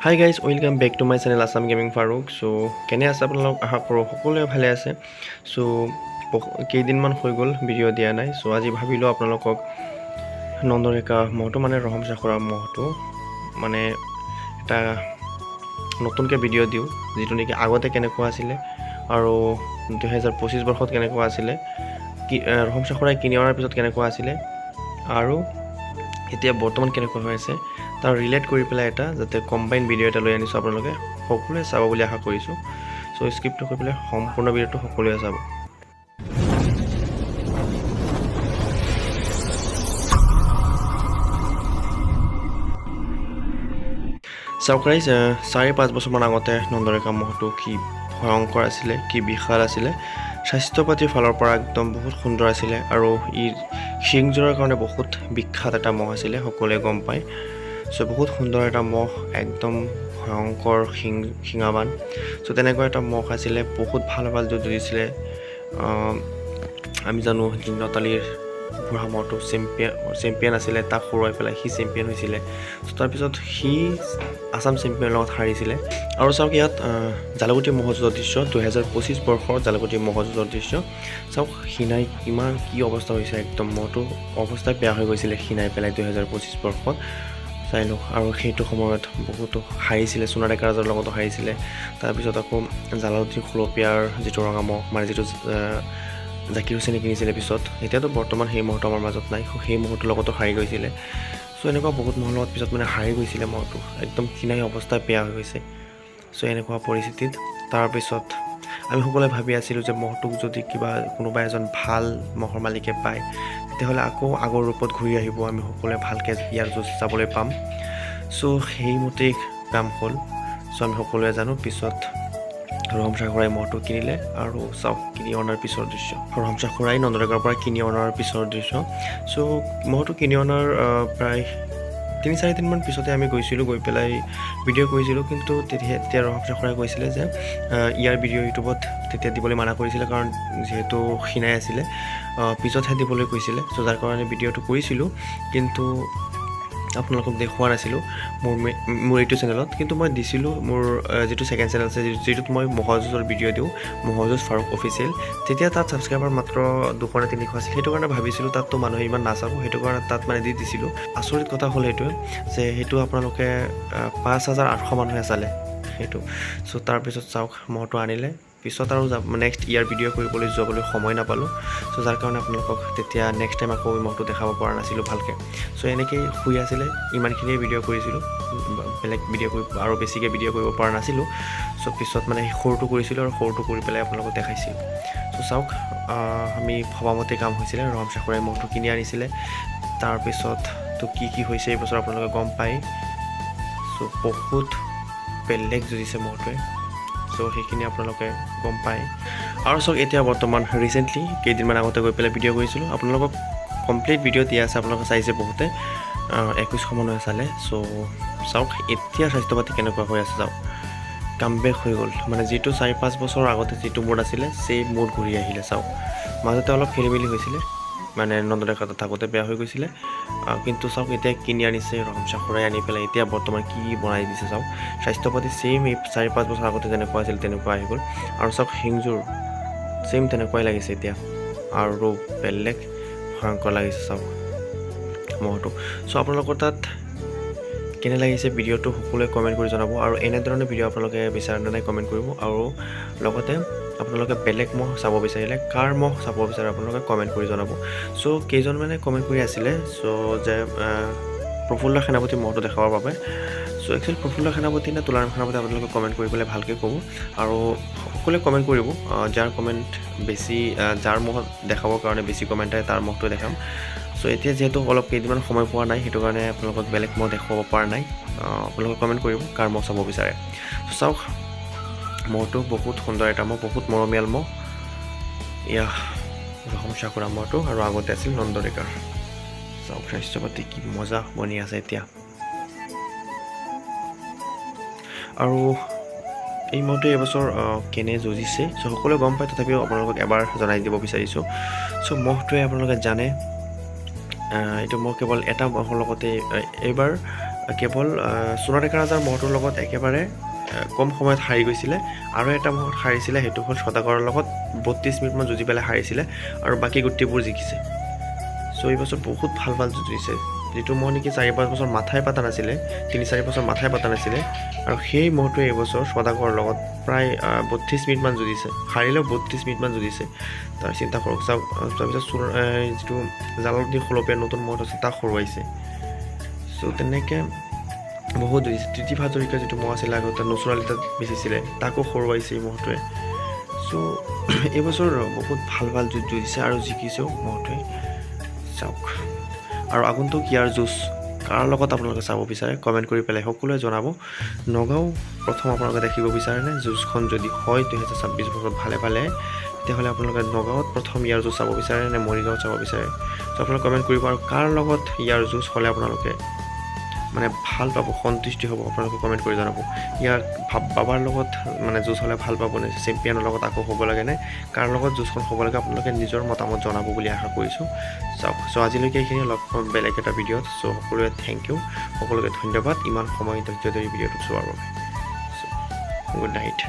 high guys welcome back to my channel Assam gaming Faruk কেনে আছে আপোনালোক আশা কৰোঁ সকলোৱে ভালে আছে কেইদিনমান হৈ গ'ল ভিডিঅ' দিয়া নাই আজি ভাবিলোঁ আপোনালোকক নন্দৰেকা মহটো মানে ৰহম চাখৰা মহটো মানে এটা নতুনকৈ ভিডিঅ' দিওঁ যিটো নেকি আগতে কেনেকুৱা আছিলে আৰু 2025 বৰ্ষত কেনেকুৱা আছিলে ৰহম চাখৰাই কিনি অনাৰ পিছত কেনেকুৱা আছিলে আৰু এতিয়া বৰ্তমান কেনেকুৱা হৈ আছে তাৰ ৰিলেট কৰি পেলাই এটা যাতে কম্বাইন ভিডিঅ' এটা লৈ আনিছোঁ আপোনালোকে সকলোৱে চাব বুলি আশা কৰিছোঁ স্কিপ নকৰি পেলাই সম্পূৰ্ণ ভিডিঅ'টো সকলোৱে চাব চাওক গাইজ 4-5 বছৰমান আগতে নন্দৰেকা মহটো কি ভয়ংকৰ আছিলে কি বিশাল আছিলে স্বাস্থ্য পাতিৰ ফালৰ পৰা একদম বহুত সুন্দৰ আছিলে আৰু ই শিংযোৰৰ কাৰণে বহুত বিখ্যাত এটা মহ আছিলে সকলোৱে গম পায় বহুত সুন্দৰ এটা মহ একদম ভয়ংকৰ শিঙাবান তেনেকুৱা এটা মহ আছিলে বহুত ভাল যুদ্ধ দিছিলে আমি জানো নতালীৰ বুঢ়া মহটো চেম্পিয়ন আছিলে তাক হৰুৱাই পেলাই সি চেম্পিয়ন হৈছিলে তাৰপিছত সি আছাম চেম্পিয়নৰ লগত হাৰিছিলে আৰু চাওক ইয়াত জালুগুটি মহযুঁজৰ দৃশ্য 2025 বৰ্ষৰ জালুগুটি মহযুঁজৰ দৃশ্য চাওক শিনাই কিমান কি অৱস্থা হৈছে একদম মহটো অৱস্থা বেয়া হৈ গৈছিলে শিনাই পেলাই 2025 বৰ্ষত চাই লওক আৰু সেইটো সময়ত বহুতো হাৰিছিলে সোণাডেকা ৰাজৰ লগতো হাৰিছিলে তাৰপিছত আকৌ জালালুদ্দিন খুলপীয়াৰ যিটো ৰঙা মহ মানে যিটো জাকিৰ হুছেইনে কিনিছিলে পিছত এতিয়াতো বৰ্তমান সেই মহটো আমাৰ মাজত নাই সেই মহটোৰ লগতো হাৰি গৈছিলে এনেকুৱা বহুত মহৰ লগত পিছত মানে হাৰি গৈছিলে মহটো একদম কিনাই অৱস্থা বেয়া হৈ গৈছে এনেকুৱা পৰিস্থিতিত তাৰপিছত আমি সকলোৱে ভাবি আছিলোঁ যে মহটোক যদি কিবা কোনোবা এজন ভাল মহৰ মালিকে পায় তেতিয়াহ'লে আকৌ আগৰ ৰূপত ঘূৰি আহিব আমি সকলোৱে ভালকৈ ইয়াৰ যুঁজ চাবলৈ পাম সেইমতেই কাম হ'ল আমি সকলোৱে জানো পিছত ৰহম চাখৰাই মহটো কিনিলে আৰু চাওক কিনি অনাৰ পিছৰ দৃশ্য ৰহম চাখৰাই নন্দৰেকাৰ পৰা কিনি অনাৰ পিছৰ দৃশ্য মহটো কিনি অনাৰ প্ৰায় 3-4 দিনমান পিছতে আমি গৈছিলোঁ গৈ পেলাই ভিডিঅ' কৰিছিলোঁ কিন্তু তেতিয়া ৰহম চাখৰাই কৈছিলে যে ইয়াৰ ভিডিঅ' ইউটিউবত তেতিয়া দিবলৈ মানা কৰিছিলে কাৰণ যিহেতু শিনাই আছিলে পিছতহে দিবলৈ কৈছিলে যাৰ কাৰণে ভিডিঅ'টো কৰিছিলোঁ কিন্তু আপোনালোকক দেখুওৱা নাছিলোঁ মোৰ এইটো চেনেলত কিন্তু মই দিছিলোঁ মোৰ যিটো ছেকেণ্ড চেনেল আছে যিটোত মই মহযুঁজৰ ভিডিঅ' দিওঁ মহযুঁজ ফাৰুক অফিচিয়েল তেতিয়া তাত ছাবস্ক্ৰাইবাৰ মাত্ৰ 200-300 আছিল সেইটো কাৰণে ভাবিছিলোঁ তাততো মানুহে ইমান নাচাব সেইটো কাৰণে তাত মানে দি দিছিলোঁ আচৰিত কথা হ'ল সেইটোৱে যে সেইটো আপোনালোকে 5800 মানুহে চালে সেইটো তাৰপিছত চাওক মহটো আনিলে পিছত আৰু নেক্সট ইয়াৰ ভিডিঅ' কৰিবলৈ যাবলৈ সময় নাপালোঁ যাৰ কাৰণে আপোনালোকক তেতিয়া নেক্সট টাইম আকৌ মহটো দেখাব পৰা নাছিলোঁ ভালকৈ এনেকৈ শুই আছিলে ইমানখিনিয়ে ভিডিঅ' কৰিছিলোঁ বেলেগ ভিডিঅ' আৰু বেছিকৈ ভিডিঅ' কৰিব পৰা নাছিলোঁ পিছত মানে সৰুটো কৰিছিলোঁ আৰু সৰুটো কৰি পেলাই আপোনালোকক দেখাইছিলোঁ চাওক আমি ভবামতে কাম হৈছিলে ৰহম চাখৰাই মহটো কিনি আনিছিলে তাৰপিছত কি হৈছে এই বছৰ আপোনালোকে গম পায় বহুত বেলেগ যুঁজিছে মহটোৱে সেইখিনি আপোনালোকে গম পায় আৰু চাওক এতিয়া বৰ্তমান ৰিচেণ্টলি কেইদিনমান আগতে গৈ পেলাই ভিডিঅ' কৰিছিলোঁ আপোনালোকক কমপ্লিট ভিডিঅ' দিয়া আছে আপোনালোকে চাইছে বহুতে 2100 মানুহে চালে চাওক এতিয়া স্বাস্থ্য পাতি কেনেকুৱা হৈ আছে চাওক কামবেক হৈ গ'ল মানে যিটো 4-5 বছৰ আগতে যিটো মুড আছিলে সেই মুড ঘূৰি আহিলে চাওক মাজতে অলপ খেলিমেলি হৈছিলে মানে নন্দৰেকাত থাকোঁতে বেয়া হৈ গৈছিলে কিন্তু চাওক এতিয়া কিনি আনিছে ৰহম চাখৰাই আনি পেলাই এতিয়া বৰ্তমান কি বনাই দিছে চাওক স্বাস্থ্য পাতি ছেইম 4-5 বছৰ আগতে যেনেকুৱা আছিল তেনেকুৱা আহি গ'ল আৰু চাওক শিংযোৰ ছেইম তেনেকুৱাই লাগিছে এতিয়া আৰু বেলেগ ভয়ংকৰ লাগিছে চাওক মহটো আপোনালোকৰ তাত কেনে লাগিছে ভিডিঅ'টো সকলোৱে কমেণ্ট কৰি জনাব আৰু এনেধৰণে ভিডিঅ' আপোনালোকে বিচাৰে নাই কমেণ্ট কৰিব আৰু লগতে আপোনালোকে বেলেগ মহ চাব বিচাৰিলে কাৰ মহ চাব বিচাৰে আপোনালোকে কমেণ্ট কৰি জনাব কেইজনমানে কমেণ্ট কৰি আছিলে যে প্ৰফুল্ল সেনাপতি মহটো দেখাবৰ বাবে একচুৱেলি প্ৰফুল্ল সেনাপতি নে তুলাৰাম সেনাপতি আপোনালোকে কমেণ্ট কৰি পেলাই ভালকৈ ক'ব আৰু সকলোৱে কমেণ্ট কৰিব যাৰ কমেণ্ট বেছি যাৰ মহ দেখাবৰ কাৰণে বেছি কমেণ্ট আহে তাৰ মহটো দেখাম এতিয়া যিহেতু অলপ কেইদিনমান সময় পোৱা নাই সেইটো কাৰণে আপোনালোকক বেলেগ মহ দেখুৱাব পৰা নাই আপোনালোকে কমেণ্ট কৰিব কাৰ মহ চাব বিচাৰে চাওক মহটো বহুত সুন্দৰ এটা মহ বহুত মৰমীয়াল মহ এয়া ৰহম চাখৰা মহটো আৰু আগতে আছিল নন্দৰেকাৰ চাওক স্বাস্থ্য পাতি কি মজা বনি আছে এতিয়া আৰু এই মহটোৱে এইবছৰ কেনে যুঁজিছে সকলোৱে গম পায় তথাপিও আপোনালোকক এবাৰ জনাই দিব বিচাৰিছোঁ মহটোৱে আপোনালোকে জানে এইটো মহ কেৱল এটা মহৰ লগতে এইবাৰ কেৱল সোণাৰীকা ৰাজাৰ মহটোৰ লগত একেবাৰে কম সময়ত হাৰি গৈছিলে আৰু এটা মহত হাৰিছিলে সেইটো হ'ল সদাগৰৰ লগত 32 মিনিটমান যুঁজি পেলাই হাৰিছিলে আৰু বাকী গোটেইবোৰ জিকিছে চ' এই বছৰ বহুত ভাল ভাল যুঁজিছে যিটো মহ নেকি 4-5 বছৰ মাথাই পাতা নাছিলে 3-4 বছৰ মাথাই পাতা নাছিলে আৰু সেই মহটোৱে এইবছৰ সদাগৰৰ লগত প্ৰায় 32 মিনিটমান যুঁজিছে হাৰিলেও 32 মিনিটমান যুঁজিছে তাৰ চিন্তা কৰক তাৰপিছত যিটো জালালুদ্দিন খলপীয়া নতুন মহত আছে তাক হৰুৱাইছে চ' তেনেকৈ বহুত যুঁজিছে তৃতীয় হাজৰিকা যিটো মহ আছিলে আগতে নচৰালি তাত বেচিছিলে তাকো হৰুৱাইছে এই মহটোৱে চ' এইবছৰ বহুত ভাল ভাল যুঁজ যুঁজিছে আৰু জিকিছেও মহটোৱে চাওক আৰু আগন্তুক ইয়াৰ যুঁজ কাৰ লগত আপোনালোকে চাব বিচাৰে কমেণ্ট কৰি পেলাই সকলোৱে জনাব নগাঁও প্ৰথম আপোনালোকে দেখিব বিচাৰেনে যুঁজখন যদি হয় 2026 বছৰত ভালে ভালে তেতিয়াহ'লে আপোনালোকে নগাঁৱত প্ৰথম ইয়াৰ যুঁজ চাব বিচাৰে নে মৰিগাঁৱত চাব বিচাৰে চ' আপোনালোকে কমেণ্ট কৰিব আৰু কাৰ লগত ইয়াৰ যুঁজ হ'লে আপোনালোকে মানে ভাল পাব সন্তুষ্টি হ'ব আপোনালোকে কমেণ্ট কৰি জনাব ইয়াৰ বাবাৰ লগত মানে যুঁজ হ'লে ভাল পাব নে চেম্পিয়নৰ লগত আকৌ হ'ব লাগে নে কাৰ লগত যুঁজখন হ'ব লাগে আপোনালোকে নিজৰ মতামত জনাব বুলি আশা কৰিছোঁ চাওক চ' আজিলৈকে এইখিনি লগ পাম বেলেগ এটা ভিডিঅ'ত চ' সকলোৱে থেংক ইউ সকলোকে ধন্যবাদ ইমান সময় ধৈৰ্য ধৰি ভিডিঅ'টো চোৱাৰ বাবে চ' গুড নাইট